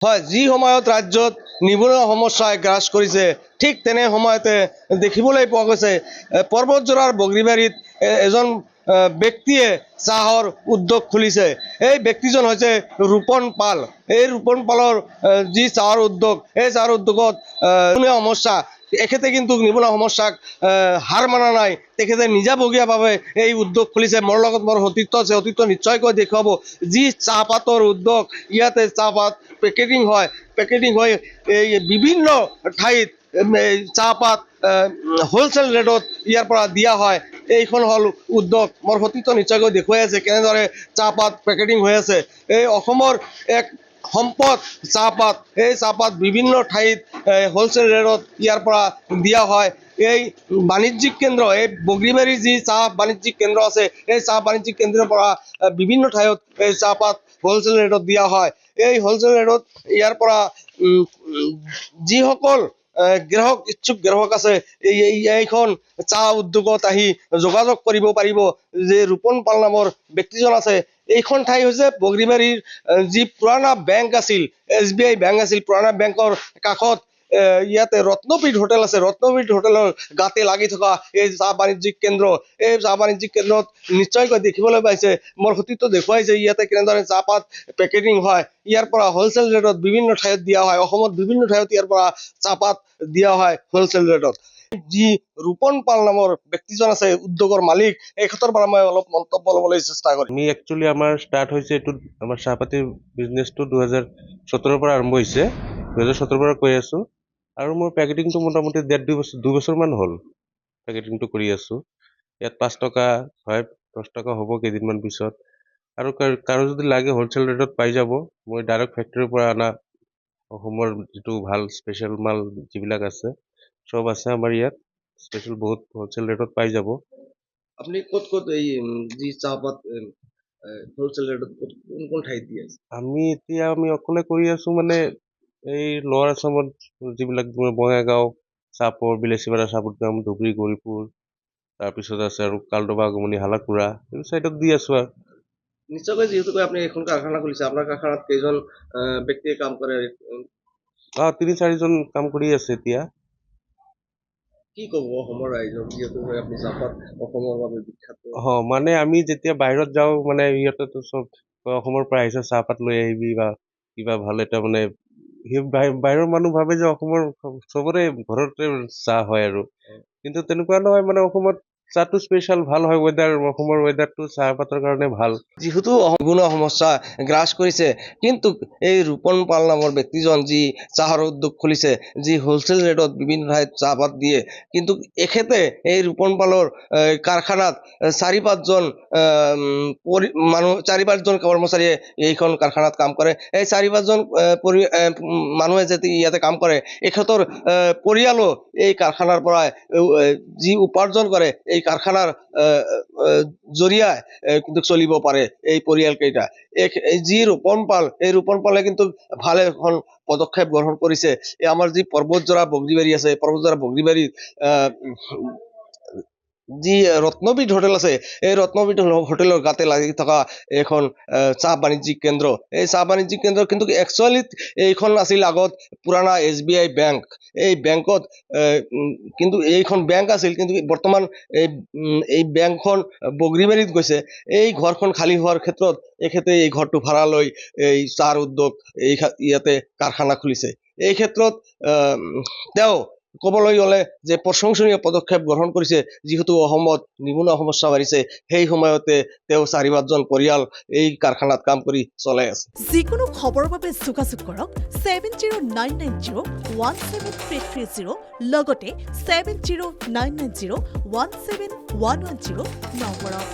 হয়, যি সময়ত ৰাজ্যত নিবনুৱা সমস্যাই গ্ৰাস কৰিছে ঠিক তেনে সময়তে দেখিবলৈ পোৱা গৈছে পৰ্বতজোৰাৰ বগৰীবাৰীত এজন ব্যক্তিয়ে চাহৰ উদ্যোগ খুলিছে। এই ব্যক্তিজন হৈছে ৰূপন পাল। এই ৰূপন পালৰ যি চাহৰ উদ্যোগ, এই চাহৰ উদ্যোগত নিবনুৱা সমস্যা, এখেতে কিন্তু নিবনুৱা সমস্যাক হাৰ মানা নাই। তেখেতে নিজাববীয়াভাৱে এই উদ্যোগ খুলিছে। মোৰ লগত মোৰ সতীৰ্থ আছে, সতীৰ্থ নিশ্চয়কৈ দেখুৱাব যি চাহপাতৰ উদ্যোগ। ইয়াতে চাহপাত পেকেটিং হৈ এই বিভিন্ন ঠাইত চাহপাত হোলচেল ৰেটত ইয়াৰ পৰা দিয়া হয়। এইখন হ'ল উদ্যোগ। মোৰ সতীৰ্থ নিশ্চয়কৈ দেখুৱাই আছে কেনেদৰে চাহপাত পেকেটিং হৈ আছে। এই অসমৰ এক সম্পদ চাহপাত। এই চাহপাত বিভিন্ন ঠাইত হোলচেল ৰেটত ইয়াৰ পৰা দিয়া হয়। এই বাণিজ্যিক কেন্দ্ৰ, এই বগৰীবাৰীৰ যি চাহ বাণিজ্যিক কেন্দ্ৰ আছে, এই চাহ বাণিজ্যিক কেন্দ্ৰৰ পৰা বিভিন্ন ঠাইত এই চাহপাত হোলচেল ৰেটত দিয়া হয়। এই হোলচেল ৰেটত ইয়াৰ পৰা যিসকল ইচ্ছুক গ্ৰাহক আছে এইখন চাহ উদ্যোগত আহি যোগাযোগ কৰিব পাৰিব। যে ৰূপন পাল নামৰ ব্যক্তিজন আছে। এইখন ঠাই হৈছে বগৰীবাৰীৰ যি পুৰণা বেংক আছিল, SBI বেংক আছিল, পুৰণা বেংকৰ কাষত ইয়াতে ৰত্নপীঠ হোটেল আছে। ৰত্নপীঠ হোটেলৰ গাতে লাগি থকা এই চাহ বাণিজ্যিক কেন্দ্ৰ। এই চাহ বাণিজ্যিক কেন্দ্ৰত নিশ্চয়কৈ দেখিবলৈ পাইছে, মোৰ সতীৰ্থ দেখুৱাইছে ইয়াতে কেনেদৰে চাহপাত পেকেটিং হয়। ইয়াৰ পৰা হোলচেল ৰেটত বিভিন্ন ঠাইত দিয়া হয়। অসমত বিভিন্ন ঠাইত ইয়াৰ পৰা চাহপাত দিয়া হয় হোলচেল ৰেটত। যি ৰূপন পাল নামৰ ব্যক্তিজন আছে, উদ্যোগৰ মালিক, এখেতৰ পৰা মই অলপ মন্তব্য ল'বলৈ চেষ্টা কৰিম। আমি একচুৱেলি আমাৰ ষ্টাৰ্ট হৈছে এইটো আমাৰ চাহপাতিৰ বিজনেছটো 2017 পৰা আৰম্ভ হৈছে। 2017 পৰা কৰি আছোঁ আৰু মোৰ পেকেটিংটো মোটামুটি 2 বছৰমান হ'ল পেকেটিংটো কৰি আছোঁ। ইয়াত 5 টকা হয়, 10 টকা হ'ব কেইদিনমান পিছত। আৰু কাৰো যদি লাগে হোলচেল ৰেটত পাই যাব। মই ডাইৰেক্ট ফেক্টৰীৰ পৰা অনা অসমৰ যিটো ভাল স্পেচিয়েল মাল যিবিলাক আছে চব আছে আমাৰ ইয়াত। স্পেচিয়েল বহুত হোলচেল ৰেটত পাই যাব। আপুনি ক'ত এই যি চাহপাত হোলচেল ৰেটত কোন ঠাইত দি আছে? আমি অকলে কৰি আছোঁ, মানে এই লৱাৰ আছামত যিবিলাক বঙাইগাঁও, চাপৰ, বিলাচীপাৰা, চাপৰগাম, ধুবুৰী, গৌৰীপুৰ, তাৰপিছত আছে আৰু কালডোবা, আগমনি, হালাকুৰা, এইবোৰ চাইডত দি আছোঁ আৰু। নিশ্চয়কৈ যিহেতু আপুনি এখন কাৰখানা খুলিছে, আপোনাৰ কাৰখানাত কেইজন ব্যক্তিয়ে কাম কৰে? 3-4 জন কাম কৰি আছে এতিয়া। কি ক'ব অসমৰ ৰাইজক, যিহেতু আপুনি চাহপাত অসমৰ বাবে বিখ্যাত? মানে আমি যেতিয়া বাহিৰত যাওঁ, মানে সিহঁতেতো চব অসমৰ পৰা আহিছে, চাহপাত লৈ আহিবি বা কিবা ভাল এটা, মানে সেই বাহিৰৰ মানুহ ভাবে যে অসমৰ চবৰে ঘৰতে চাহ হয় আৰু, কিন্তু তেনেকুৱা নহয়। মানে অসমত চাহটো স্পেচিয়েল ভাল হয়। অসমৰ ৱেডাৰটো চাহপাতৰ কাৰণে ভাল। যিহেতু নিবনুৱা সমস্যা গ্ৰাস কৰিছে, কিন্তু এই ৰূপন পাল নামৰ ব্যক্তিজন যি চাহৰ উদ্যোগ খুলিছে, যি হোলচেল ৰেটত বিভিন্ন ঠাইত চাহপাত দিয়ে, কিন্তু এখেতে এই ৰূপন পালৰ কাৰখানাত 4-5জন কৰ্মচাৰীয়ে এইখন কাৰখানাত কাম কৰে। এই 4-5জন মানুহে যেতিয়া ইয়াতে কাম কৰে, এখেতৰ পৰিয়ালো এই কাৰখানাৰ পৰা যি উপাৰ্জন কৰে, এই কাৰখানাৰ জৰিয়াই কিন্তু চলিব পাৰে এই পৰিয়ালকেইটা। যি ৰূপন পাল, এই ৰূপন পালে কিন্তু ভাল এখন পদক্ষেপ গ্ৰহণ কৰিছে। এই আমাৰ যি পৰ্বতজোৰা বগৰীবাৰী আছে, পৰ্বতজোৰা বগৰীবাৰীত যি ৰত্নপীঠ হোটেল আছে, এই ৰত্নপীঠ হোটেলৰ গাতে লাগি থকা এখন চাহ বাণিজ্যিক কেন্দ্ৰ। এই চাহ বাণিজ্যিক কেন্দ্ৰ কিন্তু একচুৱেলি এইখন আছিল আগত পুৰণা SBI বেংক। এই বেংকত কিন্তু এইখন বেংক আছিল, কিন্তু বৰ্তমান এই বেংকখন বগৰীবাৰীত গৈছে। এই ঘৰখন খালী হোৱাৰ ক্ষেত্ৰত এখেতে এই ঘৰটো ভাড়া লৈ এই চাহৰ উদ্যোগ ইয়াতে কাৰখানা খুলিছে। এই ক্ষেত্ৰত তেওঁ ক'বলৈ গ'লে যে প্ৰশংসনীয় পদক্ষেপ গ্ৰহণ কৰিছে। যিহেতু অসমত নিবনুৱা সমস্যা বাঢ়িছে, সেই সময়তে তেওঁ 4-5জন পৰিয়াল এই কাৰখানাত কাম কৰি চলাই আছে। যিকোনো খবৰৰ বাবে যোগাযোগ কৰক 7099017330 লগতে 7099017110 নম্বৰত।